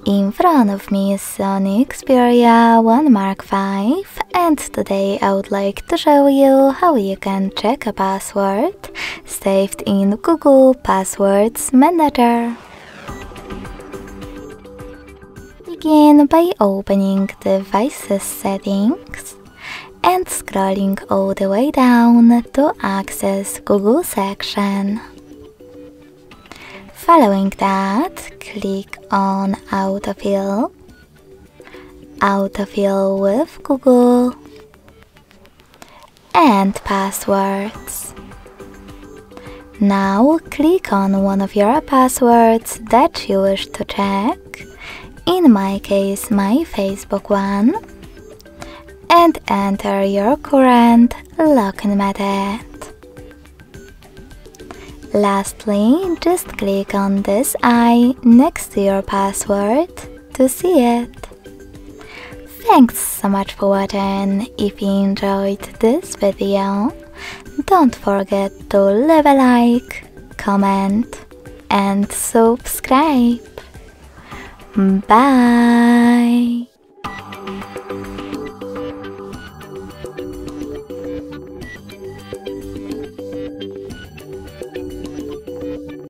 In front of me is Sony Xperia 1 Mark V, and today I would like to show you how you can check a password saved in Google Passwords Manager. Begin by opening Devices Settings and scrolling all the way down to access Google section. Following that, click on Autofill with Google, and Passwords. Now click on one of your passwords that you wish to check, in my case my Facebook one, and enter your current login method. Lastly, just click on this eye next to your password to see it. Thanks so much for watching. If you enjoyed this video, don't forget to leave a like, comment and subscribe. Bye!